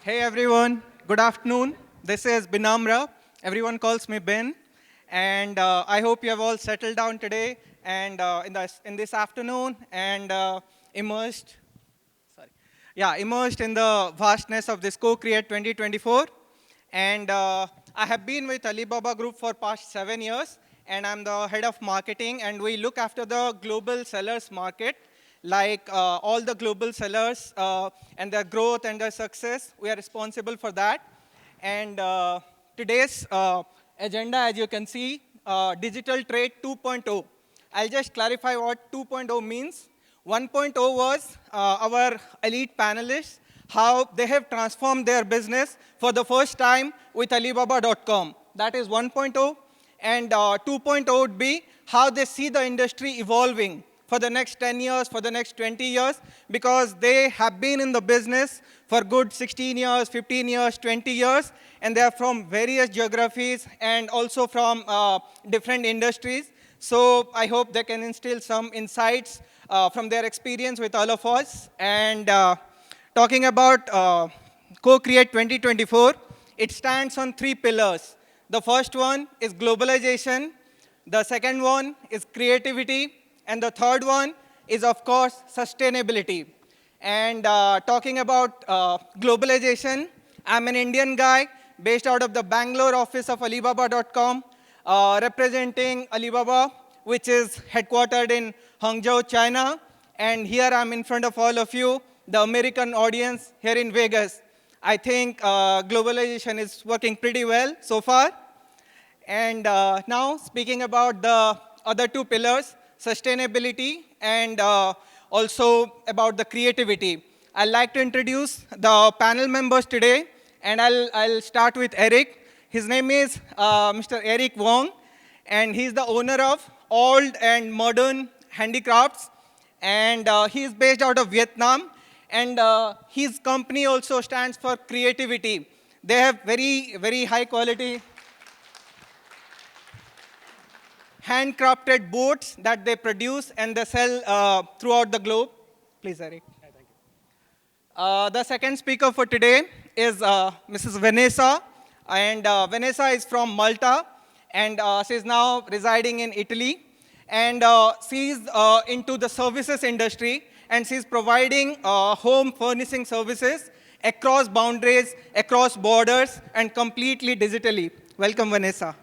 Hey everyone, good afternoon. This is Binamra. Everyone calls me Ben. And I hope you have all settled down today and in this afternoon and immersed, immersed in the vastness of this CoCreate 2024. And I have been with Alibaba Group for past 7 years, and I'm the head of marketing, and we look after the global sellers market, like all the global sellers and their growth and their success. We are responsible for that. And today's agenda, as you can see, Digital Trade 2.0. I'll just clarify what 2.0 means. 1.0 was our elite panelists, how they have transformed their business for the first time with Alibaba.com. That is 1.0. And 2.0 would be how they see the industry evolving for the next 10 years, for the next 20 years, because they have been in the business for good 16 years, 15 years, 20 years, and they are from various geographies and also from different industries. So I hope they can instill some insights from their experience with all of us. And talking about CoCreate 2024, it stands on 3 pillars. The first one is globalization. The second one is creativity. And the third one is, of course, sustainability. And talking about globalization, I'm an Indian guy based out of the Bangalore office of Alibaba.com, representing Alibaba, which is headquartered in Hangzhou, China. And here I'm in front of all of you, the American audience here in Vegas. I think globalization is working pretty well so far. And now, speaking about the other 2 pillars, sustainability and also about the creativity. I'd like to introduce the panel members today, and I'll start with Eric. His name is Mr. Eric Vuong, and he's the owner of Old and Modern Handicrafts, and he's based out of Vietnam, and his company also stands for creativity. They have very, very high quality handcrafted boats that they produce and they sell throughout the globe. Please, Eric. Hi, thank you. The second speaker for today is Mrs. Vanessa. And Vanessa is from Malta, and she's now residing in Italy. And she's into the services industry, and she's providing home furnishing services across boundaries, across borders, and completely digitally. Welcome, Vanessa.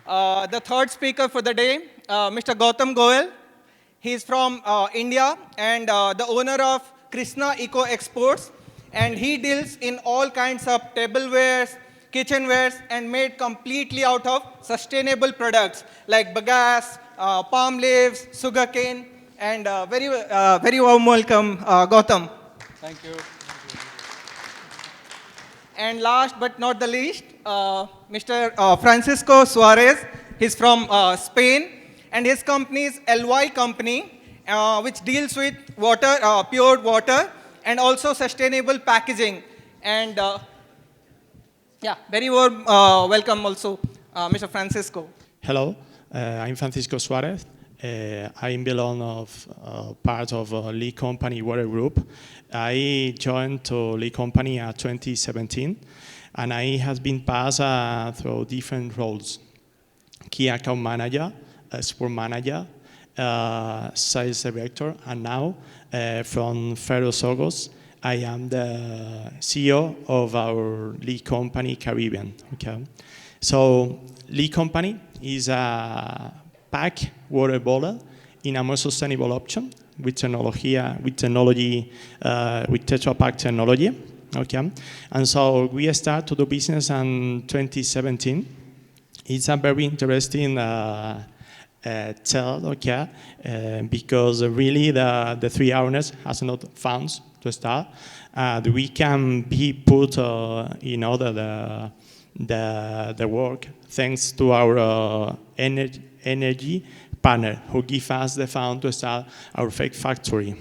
The third speaker for the day, Mr. Gautam Goyal. He's from India and the owner of Krishna Eco Exports. And he deals in all kinds of tablewares, kitchenwares, and made completely out of sustainable products like bagasse, palm leaves, sugarcane, and very warm welcome, Gautam. Thank you. And last but not the least, Mr. Francisco Suárez. He's from Spain, and his company is LY Company, which deals with water, pure water, and also sustainable packaging. And very warm welcome also, Mr. Francisco. Hello, I'm Francisco Suárez. I belong of part of Lee Company Water Group. I joined to Lee Company in 2017, and I have been passed through different roles: key account manager, export manager, sales director, and now from 1st August, I am the CEO of our Lee Company Caribbean. Okay, so Lee Company is a pack water bottle in a more sustainable option with technology, with Tetra Pak technology. Okay, and so we start to do business in 2017. It's a very interesting tell, okay, because really the 3 owners has not funds to start. We can be put in order the work thanks to our energy partner who give us the fund to start our fake factory.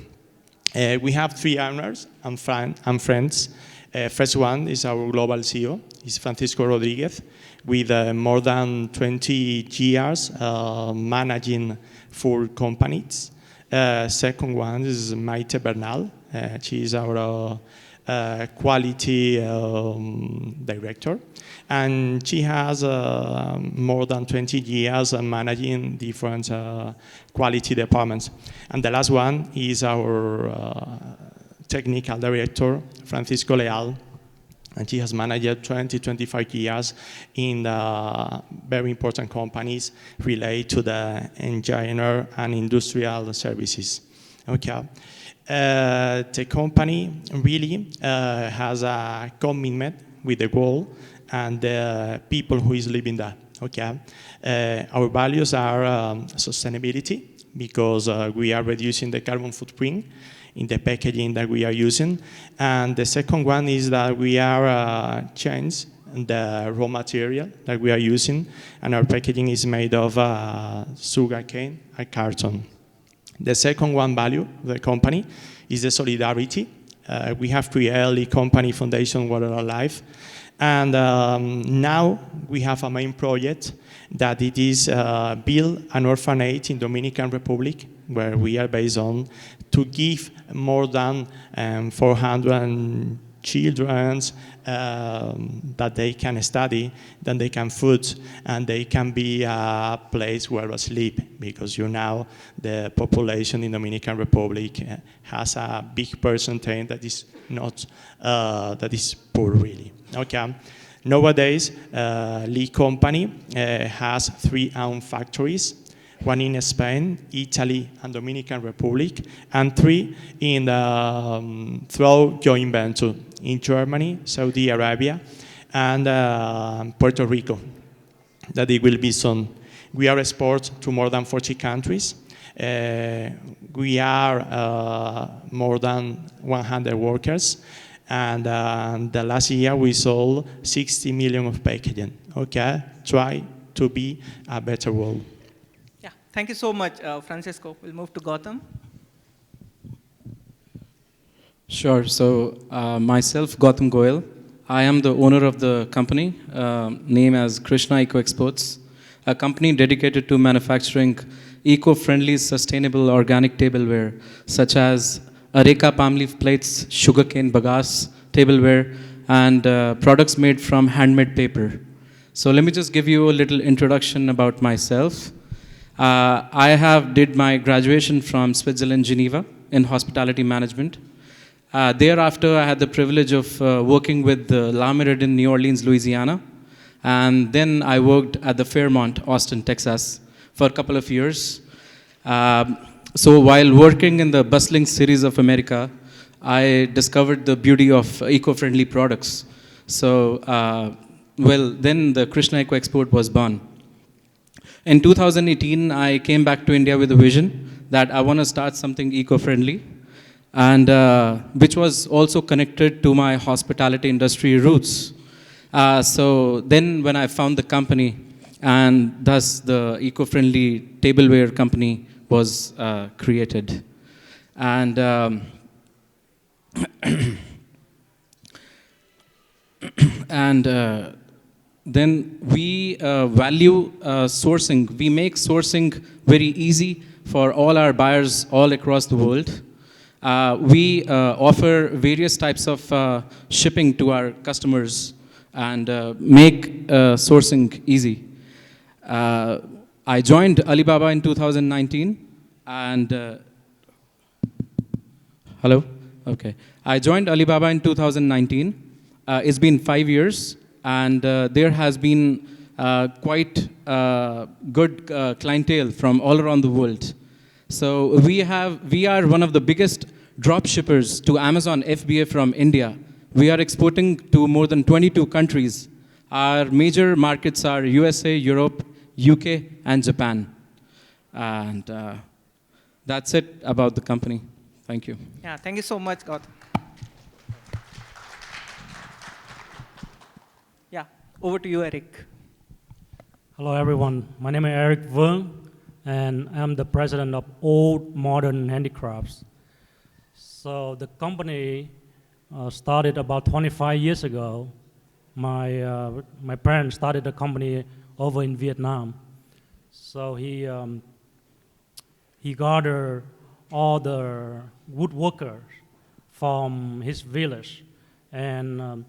We have 3 owners and friends. First one is our global CEO, is Francisco Rodriguez, with more than 20 years managing 4 companies. Second one is Maite Bernal. She is our quality director. And she has more than 20 years managing different quality departments. And the last one is our technical director, Francisco Leal. And she has managed 25 years in very important companies related to the engineer and industrial services. Okay. The company really has a commitment with the goal and the people who is living there. Okay. Our values are sustainability, because we are reducing the carbon footprint in the packaging that we are using. And the second one is that we are changing the raw material that we are using, and our packaging is made of sugarcane and carton. The second one value of the company is the solidarity. We have created a company foundation Water Alive. And now we have a main project that it is build an orphanage in Dominican Republic, where we are based on, to give more than 400 children that they can study, that they can food, and they can be a place where to sleep, because you know the population in Dominican Republic has a big percentage that is not that is poor really. Okay. Nowadays, Lee Company has 3 own factories. One in Spain, Italy, and Dominican Republic, and 3 in through joint venture in Germany, Saudi Arabia, and Puerto Rico, that it will be soon. We are export to more than 40 countries. We are more than 100 workers, and the last year we sold 60 million of packaging. Okay, try to be a better world. Thank you so much, Francisco. We'll move to Gautam. Sure. So myself, Gautam Goyal. I am the owner of the company, named as Krishna Eco Exports, a company dedicated to manufacturing eco-friendly, sustainable organic tableware, such as areca palm leaf plates, sugarcane bagasse tableware, and products made from handmade paper. So let me just give you a little introduction about myself. I did my graduation from Switzerland, Geneva, in hospitality management. Thereafter, I had the privilege of working with La Mirade in New Orleans, Louisiana. And then I worked at the Fairmont, Austin, Texas, for a couple of years. So while working in the bustling cities of America, I discovered the beauty of eco-friendly products. So, then the Krishna Eco Export was born. In 2018, I came back to India with a vision that I want to start something eco-friendly, and which was also connected to my hospitality industry roots. So then when I found the company, and thus the eco-friendly tableware company was created. And then we value sourcing. We make sourcing very easy for all our buyers all across the world. We offer various types of shipping to our customers and make sourcing easy. I joined Alibaba in 2019, and hello? Okay. I joined Alibaba in 2019. It's been 5 years. And there has been quite good clientele from all around the world. So we are one of the biggest drop shippers to Amazon FBA from India. We are exporting to more than 22 countries. Our major markets are USA, Europe, UK, and Japan. And that's it about the company. Thank you. Yeah, thank you so much, Gautam. Yeah, over to you, Eric. Hello, everyone. My name is Eric Vuong, and I'm the president of Old Modern Handicrafts. So the company started about 25 years ago. My parents started the company over in Vietnam. So he gathered all the woodworkers from his village, and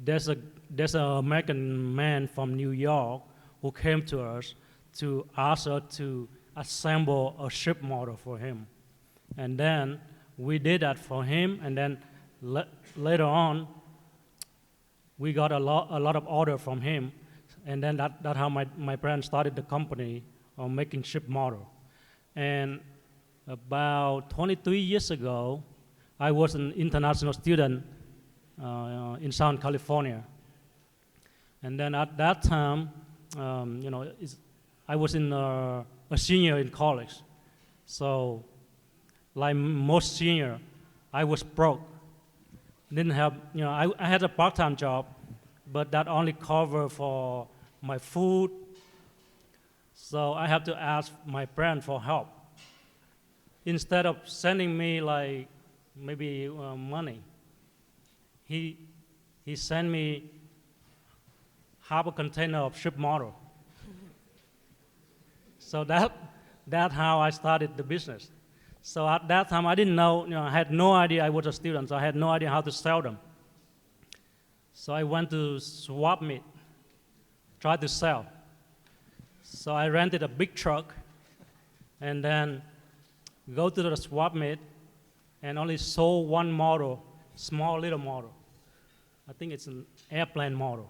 there's an American man from New York who came to us to ask us to assemble a ship model for him. And then we did that for him, and then later on, we got a lot of order from him, and then that's how my parents started the company on making ship model. And about 23 years ago, I was an international student in Southern California. And then at that time, I was a senior in college. So like most senior, I was broke. Didn't have, I had a part-time job, but that only covered for my food. So I had to ask my parents for help. Instead of sending me like maybe money, he sent me half a container of ship model. So that's how I started the business. So at that time, I didn't know, I had no idea I was a student, so I had no idea how to sell them. So I went to swap meet, tried to sell. So I rented a big truck, and then go to the swap meet, and only sold one model, small little model. I think it's an airplane model.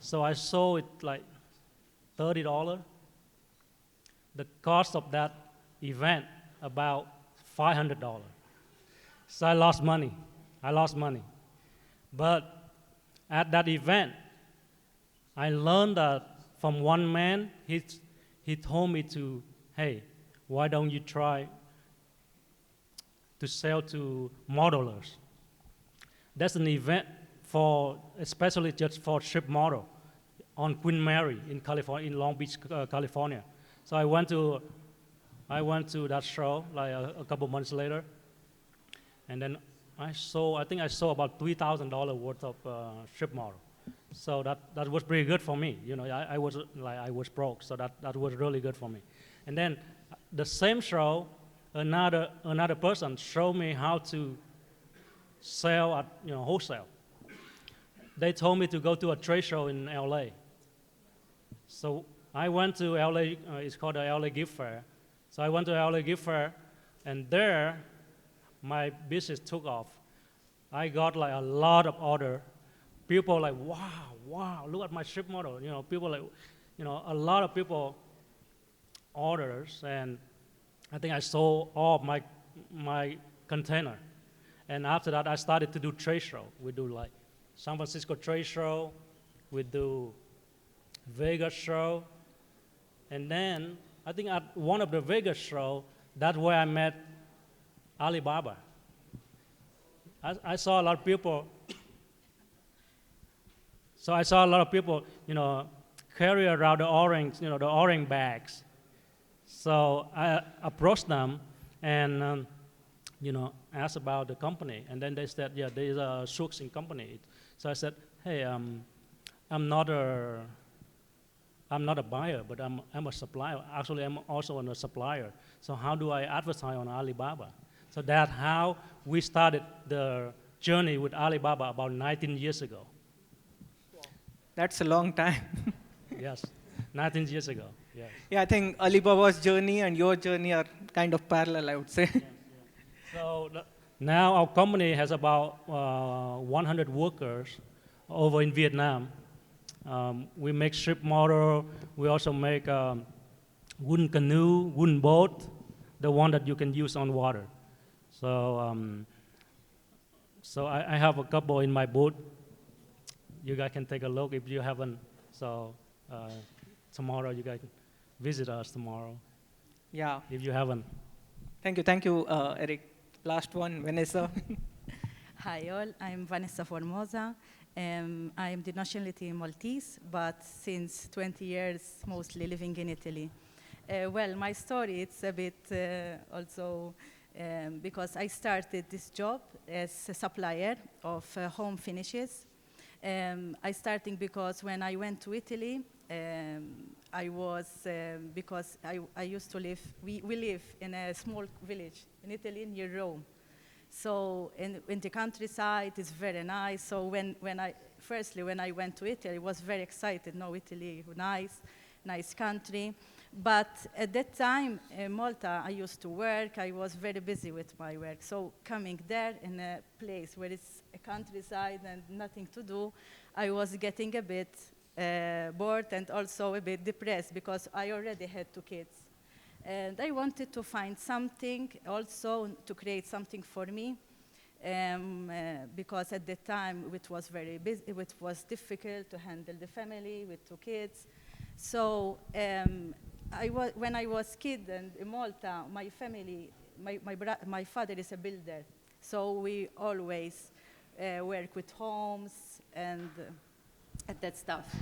So I sold it like $30. The cost of that event, about $500. So I lost money. But at that event, I learned that from one man, he told me to, hey, why don't you try to sell to modelers? That's an event especially just for ship model on Queen Mary in California, in Long Beach, California. So I went to that show like a couple months later, and then I think I sold about $3,000 worth of ship model. So that was pretty good for me. I was broke, so that was really good for me. And then the same show, another person showed me how to sell at wholesale. They told me to go to a trade show in LA. So I went to LA. It's called the LA Gift Fair. So I went to LA Gift Fair, and there my business took off. I got like a lot of order. People like, wow, look at my ship model. People like, a lot of people orders, and I think I sold all of my container. And after that, I started to do trade show. We do like San Francisco trade show, we do Vegas show, and then I think at one of the Vegas show, that's where I met Alibaba. I saw a lot of people. So I saw a lot of people, carry around the orange bags. So I approached them and, asked about the company. And then they said, yeah, there is a sourcing company. So I said, hey, I'm not a buyer, but I'm a supplier. Actually, I'm also a supplier. So how do I advertise on Alibaba? So that's how we started the journey with Alibaba about 19 years ago. That's a long time. Yes, 19 years ago. Yes. Yeah, I think Alibaba's journey and your journey are kind of parallel, I would say. Yes, yeah. So now our company has about 100 workers over in Vietnam. We make ship model. We also make wooden canoe, wooden boat, the one that you can use on water. So I have a couple in my boat. You guys can take a look if you haven't. So tomorrow you guys can visit us tomorrow. Yeah. If you haven't. Thank you, Eric. Last one, Vanessa. Hi all, I'm Vanessa Formosa. I am the nationality Maltese, but since 20 years mostly living in Italy. Well, my story, it's a bit also because I started this job as a supplier of home finishes. I started because when I went to Italy, I was, because I used to live, we live in a small village in Italy near Rome. So in the countryside, it's very nice. So when I went to Italy, I was very excited. No, Italy, nice country. But at that time, in Malta, I used to work. I was very busy with my work. So coming there in a place where it's a countryside and nothing to do, I was getting a bit bored and also a bit depressed because I already had 2 kids. And I wanted to find something also to create something for me because at the time it was very busy, it was difficult to handle the family with 2 kids. So when I was kid and in Malta, my family, my father is a builder. So we always work with homes and that stuff.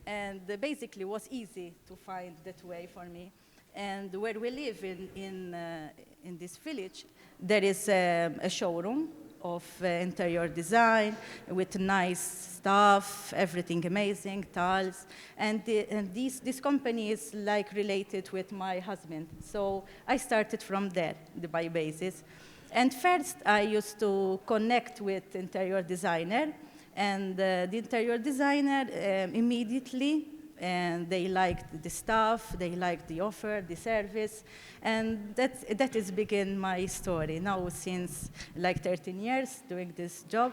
And basically it was easy to find that way for me. And where we live in this village, there is a showroom of interior design with nice stuff, everything amazing, tiles. And this company is like related with my husband. So I started from there, by basis. And first I used to connect with interior designer. And the interior designer immediately, and they liked the stuff, they liked the offer, the service, and that is begin my story. Now since like 13 years doing this job,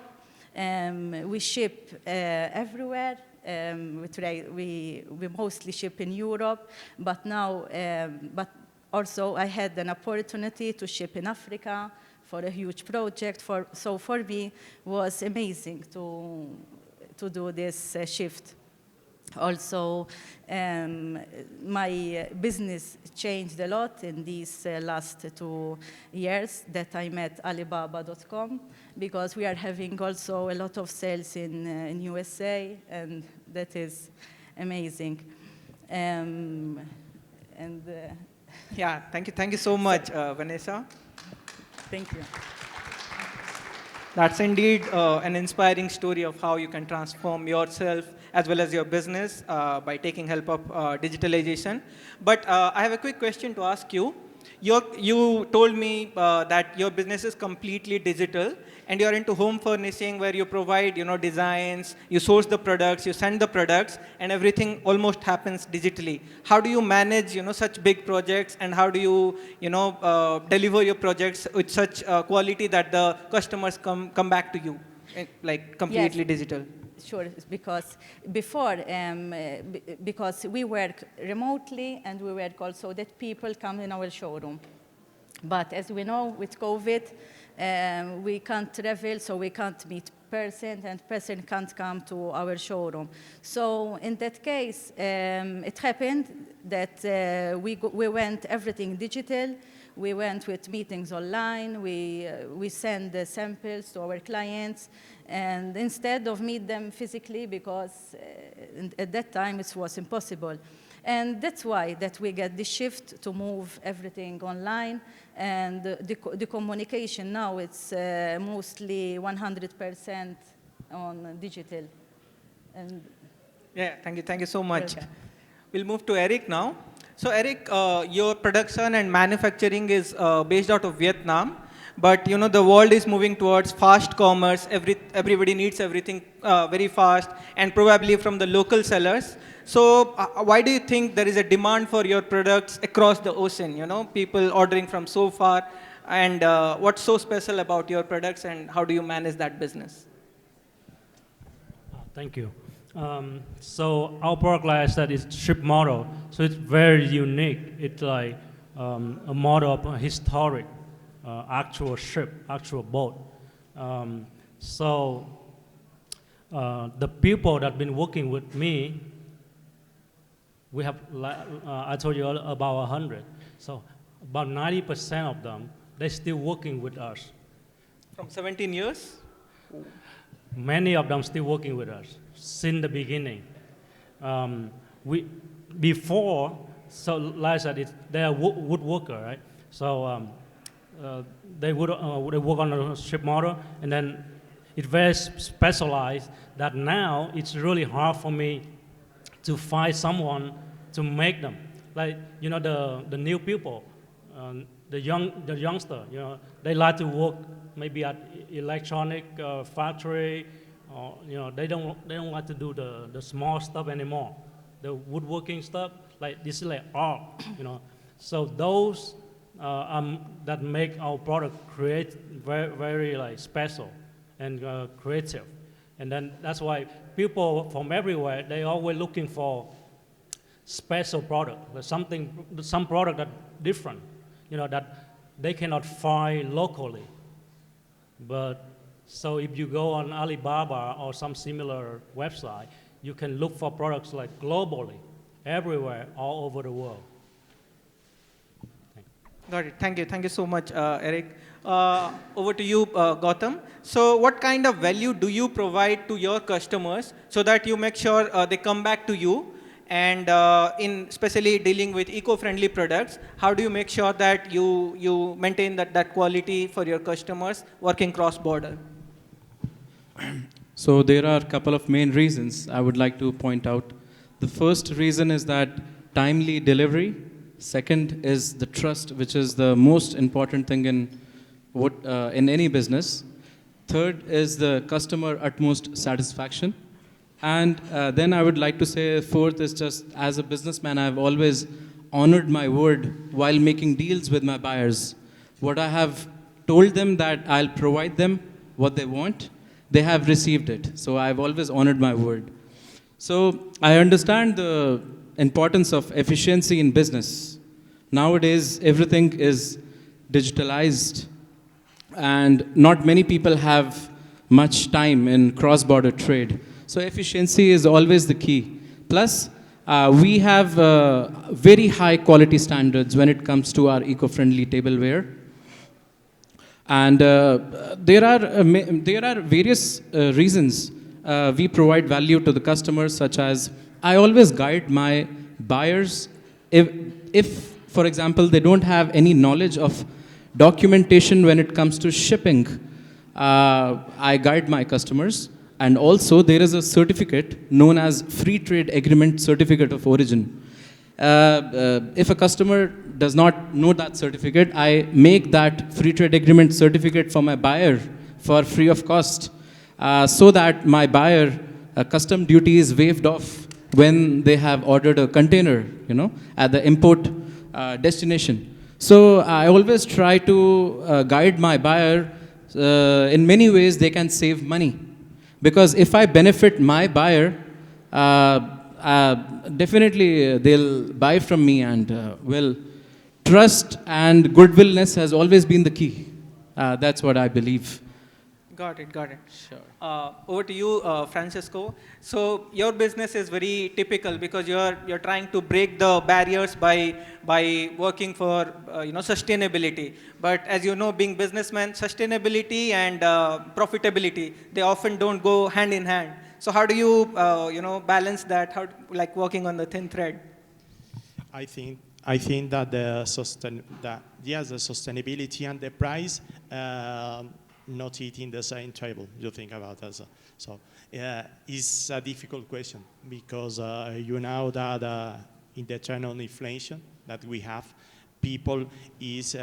we ship everywhere. We mostly ship in Europe, but now, but also I had an opportunity to ship in Africa for a huge project. So for me, was amazing to do this shift. Also, my business changed a lot in these last 2 years that I met Alibaba.com, because we are having also a lot of sales in USA, and that is amazing. Yeah, thank you so much, Vanessa. Thank you. That's indeed an inspiring story of how you can transform yourself as well as your business by taking help of digitalization. But I have a quick question to ask you. You told me that your business is completely digital, and you're into home furnishing where you provide, designs, you source the products, you send the products, and everything almost happens digitally. How do you manage, such big projects, and how do you, deliver your projects with such quality that the customers come back to you, like completely Yes. digital? Sure, because before, because we work remotely and we work also that people come in our showroom. But as we know, with COVID, we can't travel, so we can't meet person, and person can't come to our showroom. So in that case, it happened that we went everything digital. We went with meetings online. We send the samples to our clients. And instead of meet them physically, because at that time it was impossible. And that's why that we get the shift to move everything online. And the communication now, it's mostly 100% on digital. And Yeah, thank you so much. welcome. We'll move to Eric now. So Eric, your production and manufacturing is based out of Vietnam, but the world is moving towards fast commerce. Everybody needs everything very fast, and probably from the local sellers. So why do you think there is a demand for your products across the ocean? People ordering from so far, and what's so special about your products, and how do you manage that business? Thank you. So our product, like I said, is ship model. So it's very unique. It's like a model of a historic actual ship, actual boat. So the people that have been working with me, we have, I told you about 100. So about 90% of them, they're still working with us. From 17 years? Many of them still working with us since the beginning. Before, so like I said, they are woodworker, right? So they would work on a ship model, and then it's very specialized that now it's really hard for me to find someone to make them. Like, the new people, the youngster, they like to work maybe at electronic factory, or they don't like to do the small stuff anymore. The woodworking stuff, like this is like art, So those that make our product create very like special and creative, and then that's why people from everywhere, they always looking for special product, some product that different, that they cannot find locally. But so if you go on Alibaba or some similar website, you can look for products like globally, everywhere, all over the world. Got it. Thank you. Thank you so much, Eric. Over to you, Gautam. So what kind of value do you provide to your customers so that you make sure they come back to you? And in especially dealing with eco-friendly products, how do you make sure that you maintain that quality for your customers working cross-border? So there are a couple of main reasons I would like to point out. The first reason is that timely delivery. Second is the trust, which is the most important thing in any business. Third is the customer utmost satisfaction. And then I would like to say fourth is just as a businessman, I've always honored my word while making deals with my buyers. What I have told them that I'll provide them what they want, they have received it. So I've always honored my word. So I understand the importance of efficiency in business. Nowadays, everything is digitalized, and not many people have much time in cross-border trade. So efficiency is always the key. Plus, we have very high quality standards when it comes to our eco-friendly tableware. And there are various reasons we provide value to the customers, such as I always guide my buyers. If, for example, they don't have any knowledge of documentation when it comes to shipping, I guide my customers. And also, there is a certificate known as Free Trade Agreement Certificate of Origin. If a customer does not know that certificate, I make that Free Trade Agreement certificate for my buyer for free of cost, so that my buyer, custom duty is waived off when they have ordered a container, at the import destination. So I always try to guide my buyer. In many ways, they can save money. Because if I benefit my buyer, definitely they'll buy from me, and trust and goodwillness has always been the key. That's what I believe. Got it, got it. Sure. Over to you, Francisco. So your business is very typical because you're trying to break the barriers by working for sustainability. But as you know, being businessmen, sustainability and profitability, they often don't go hand in hand. So how do you balance that? How like working on the thin thread? I think that the sustainability and the price not eating the same table. You think about that. So it's a difficult question because you know that in the trend on inflation that we have, people is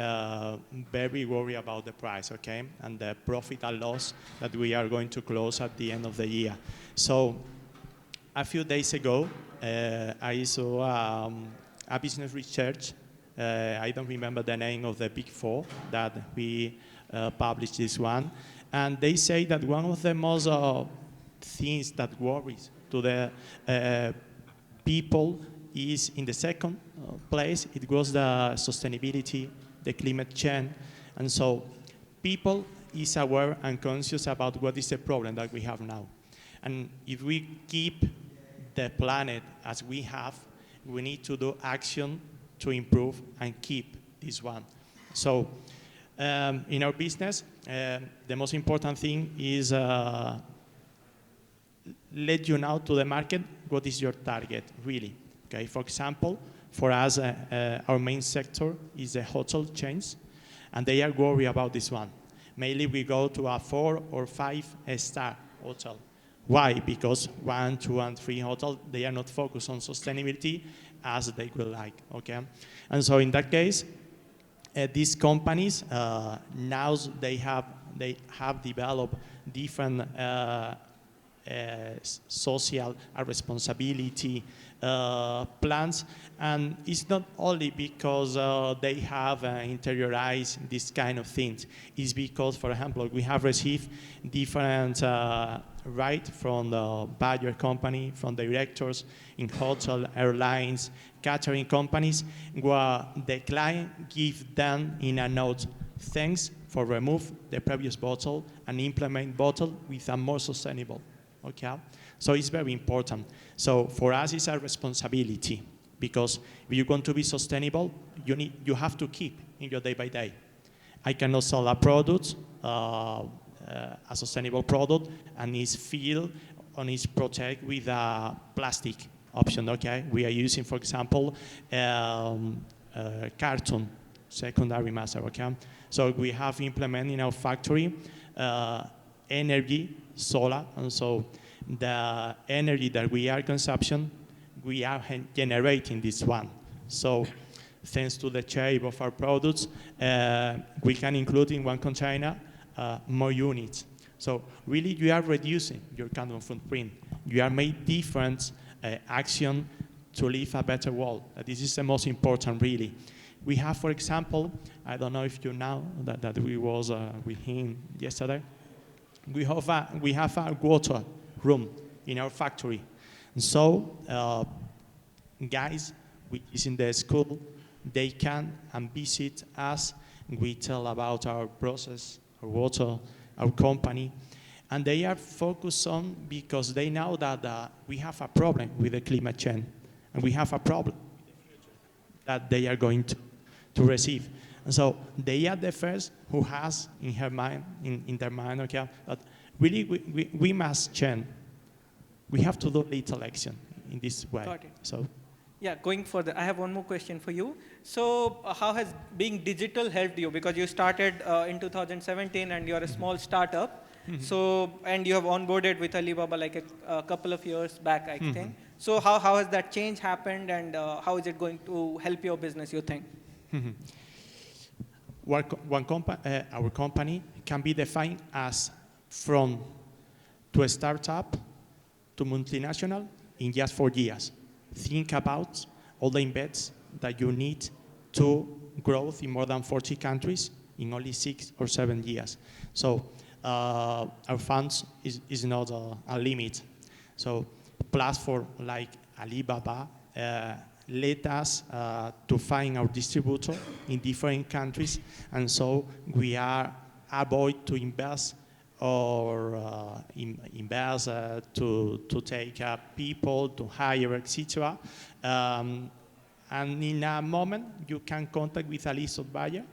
very worried about the price, okay, and the profit and loss that we are going to close at the end of the year. So a few days ago, I saw a business research. I don't remember the name of the Big Four that we published this one, and they say that one of the most things that worries to the people is in the second place. It was the sustainability, the climate change, and so people is aware and conscious about what is the problem that we have now. And if we keep the planet as we have, we need to do action to improve and keep this one. So in our business, the most important thing is let you know to the market what is your target, really. Okay, for example, for us, our main sector is the hotel chains, and they are worried about this one. Mainly we go to a 4 or 5 star hotel. Why? Because 1, 2, and 3 hotels, they are not focused on sustainability as they would like, okay? And so in that case, these companies, now they have they have developed different social responsibility plans, and it's not only because they have interiorized this kind of things. It's because, for example, we have received different right from the buyer company, from directors in hotel, airlines, catering companies, where the client gives them in a note, thanks for remove the previous bottle and implement bottle with a more sustainable. Okay, so it's very important. So for us, it's a responsibility, because if you're going to be sustainable, you have to keep in your day by day. I cannot sell a product, a sustainable product, and it's filled and it's protected with a plastic option. Okay, we are using, for example, carton secondary master. Okay, so we have implemented in our factory energy, solar, and so the energy that we are consumption, we are generating this one. So thanks to the shape of our products, we can include in one container more units. So really you are reducing your carbon footprint. You are making different action to live a better world. This is the most important, really. We have, for example, I don't know if you know that we was with him yesterday. We have a water room in our factory. And so guys which is in the school, they can and visit us. We tell about our process, our water, our company. And they are focused on, because they know that we have a problem with the climate change. And we have a problem that they are going to receive. And so they are the first who has in her mind, in their mind, okay, that really we must change. We have to do little action in this way. Got it. So, yeah, going further, I have one more question for you. So how has being digital helped you? Because you started in 2017 and you're a small startup. Mm-hmm. So, and you have onboarded with Alibaba like a couple of years back, I think. So how has that change happened, and how is it going to help your business, you think? Our company can be defined as from to a startup to multinational in just 4 years. Think about all the investments that you need to grow in more than 40 countries in only 6 or 7 years. So our funds is not a limit. So platform like Alibaba let us to find our distributor in different countries, and so we are avoid to invest or invest to take people, to hire, etc. And in a moment, you can contact with a list of buyer,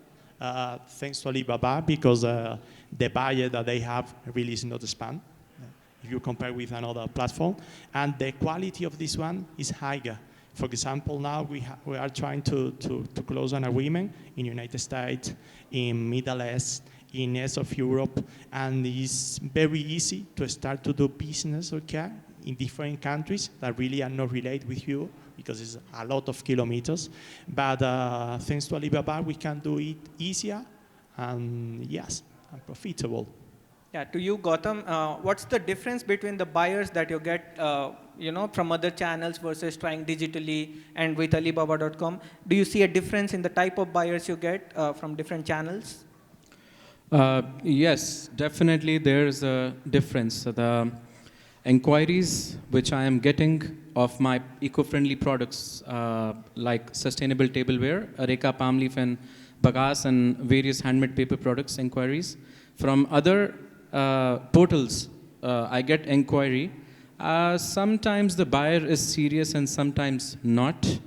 thanks to Alibaba, because the buyer that they have really is not spam if you compare with another platform. And the quality of this one is higher. For example, now we are trying to close an agreement in United States, in Middle East, in East of Europe, and it's very easy to start to do business, okay, in different countries that really are not related with you, because it's a lot of kilometers. But thanks to Alibaba, we can do it easier and, yes, and profitable. Yeah, to you, Gautam, what's the difference between the buyers that you get, from other channels versus trying digitally and with Alibaba.com? Do you see a difference in the type of buyers you get from different channels? Yes, definitely there's a difference. The inquiries which I am getting of my eco-friendly products like sustainable tableware, areca palm leaf and bagasse and various handmade paper products inquiries. From other portals, I get inquiry. Sometimes the buyer is serious and sometimes not.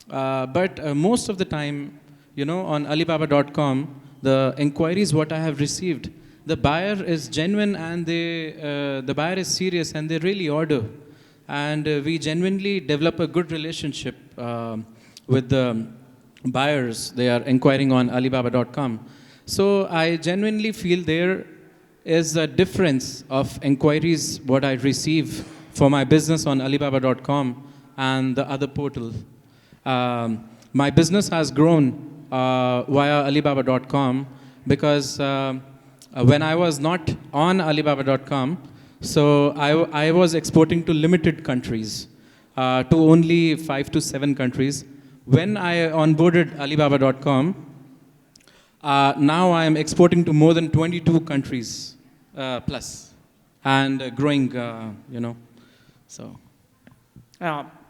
But most of the time, on Alibaba.com, the inquiries what I have received, the buyer is genuine and the buyer is serious and they really order. And we genuinely develop a good relationship with the buyers. They are inquiring on Alibaba.com. So I genuinely feel there is a difference of inquiries what I receive for my business on Alibaba.com and the other portal. My business has grown via Alibaba.com because when I was not on Alibaba.com, so I was exporting to limited countries, to only 5 to 7 countries. When I onboarded Alibaba.com, now I am exporting to more than 22 countries plus, and growing, so.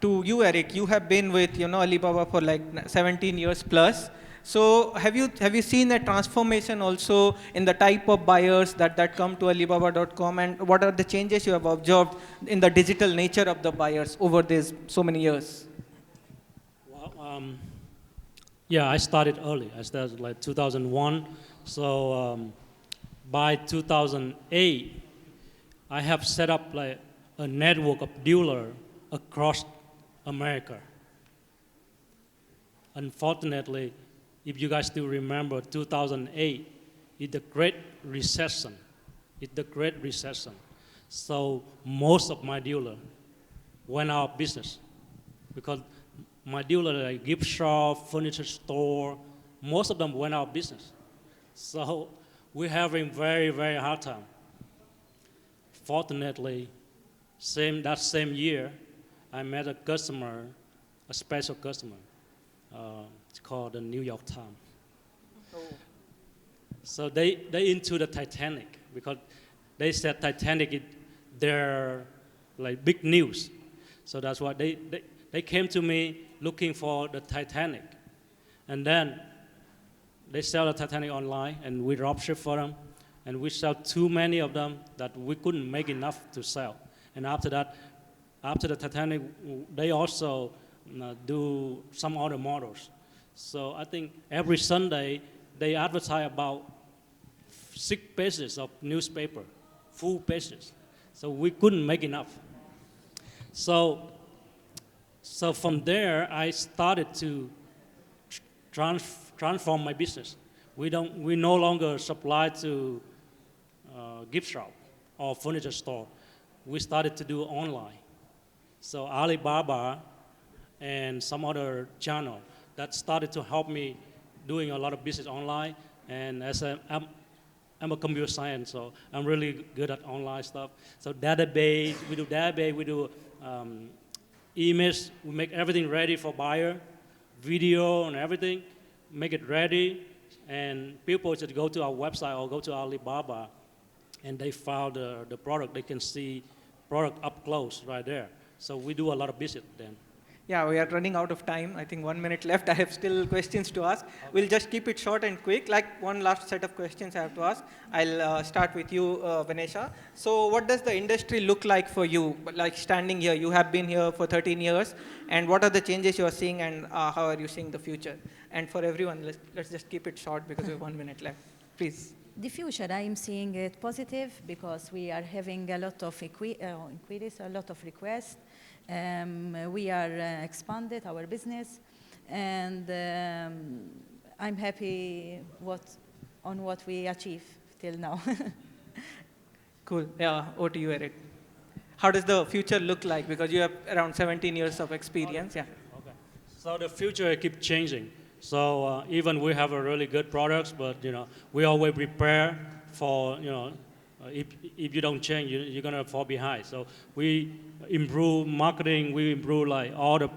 To you, Eric, you have been with Alibaba for like 17 years plus. So have you seen a transformation also in the type of buyers that come to Alibaba.com, and what are the changes you have observed in the digital nature of the buyers over these so many years? Well, yeah, I started early. I started like 2001. So by 2008, I have set up like a network of dealers across America. Unfortunately, if you guys still remember, 2008 is the Great Recession. It's the Great Recession. So most of my dealers went out of business because my dealer, like gift shop, furniture store, most of them went out of business. So we're having very, very hard time. Fortunately, that same year, I met a customer, a special customer. It's called the New York Times. Oh. So they into the Titanic because they said Titanic is their like big news. So that's why they came to me looking for the Titanic. And then they sell the Titanic online, and we dropship for them. And we sell too many of them that we couldn't make enough to sell. And after that, after the Titanic, they also do some other models. So I think every Sunday, they advertise about 6 pages of newspaper, full pages. So we couldn't make enough. So from there, I started to transform my business. We no longer supply to gift shop or furniture store. We started to do online. So Alibaba and some other channel that started to help me doing a lot of business online. And as I'm a computer science, so I'm really good at online stuff. So database, we do image, we make everything ready for buyer, video and everything, make it ready, and people just go to our website or go to Alibaba, and they found the product. They can see product up close right there. So we do a lot of business then. Yeah, we are running out of time. I think 1 minute left. I have still questions to ask. We'll just keep it short and quick. Like one last set of questions I have to ask. I'll start with you, Vanesha. So what does the industry look like for you? Like standing here, you have been here for 13 years. And what are the changes you are seeing, and how are you seeing the future? And for everyone, let's just keep it short because we have 1 minute left. Please. The future, I am seeing it positive because we are having a lot of inquiries, a lot of requests. We are expanded our business, and I'm happy on what we achieve till now. Cool. Yeah, over to you, Eric. How does the future look like? Because you have around 17 years of experience. Okay. Yeah. Okay. So the future keeps changing. So even we have a really good products, but we always prepare for if you don't change, you're gonna fall behind. So we improve marketing. We improve like all the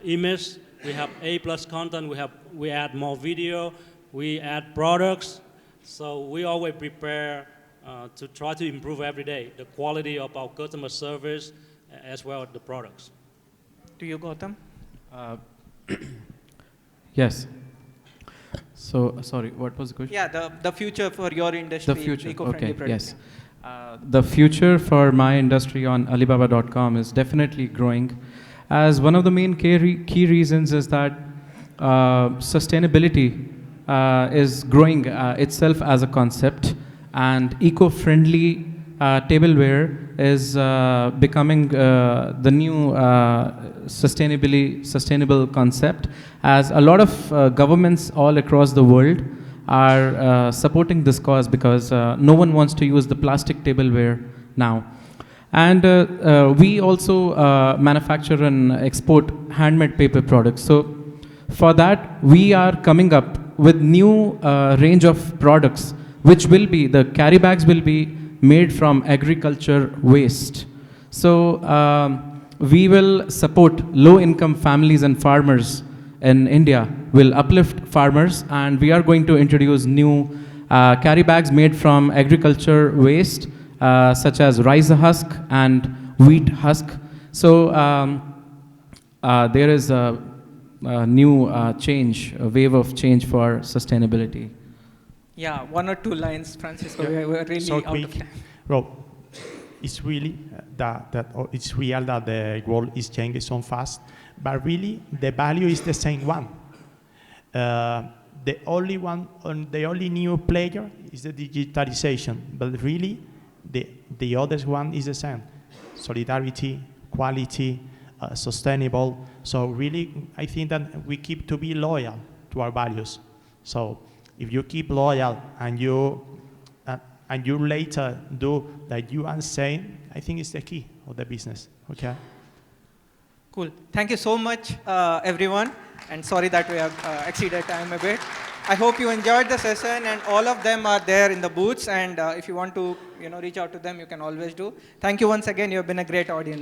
image. We have A+ content. We add more video. We add products. So we always prepare to try to improve every day the quality of our customer service as well as the products. To you, Gautam. Yes. So, sorry, what was the question? Yeah, the future for your industry, the future. eco-friendly Okay, products. yes. The future for my industry on Alibaba.com is definitely growing. As one of the main key reasons is that sustainability is growing itself as a concept, and eco-friendly tableware is becoming the new sustainable concept, as a lot of governments all across the world are supporting this cause, because no one wants to use the plastic tableware now. And we also manufacture and export handmade paper products. So for that, we are coming up with new range of products which will be, the carry bags will be made from agriculture waste. So we will support low-income families and farmers in India, will uplift farmers, and we are going to introduce new carry bags made from agriculture waste, such as rice husk and wheat husk. So there is a new change, a wave of change for sustainability. Yeah, 1 or 2 lines, Francisco. Yeah. We're really So out quick. of time. Well, it's really it's real that the world is changing so fast, but really the value is the same one. The only new player is the digitalization, but really the other one is the same: solidarity, quality, sustainable. So really, I think that we keep to be loyal to our values. So if you keep loyal and you later do that you are saying, I think it's the key of the business. Okay. Cool. Thank you so much, everyone. And sorry that we have exceeded time a bit. I hope you enjoyed the session, and all of them are there in the booths. And if you want to, reach out to them, you can always do. Thank you once again. You have been a great audience.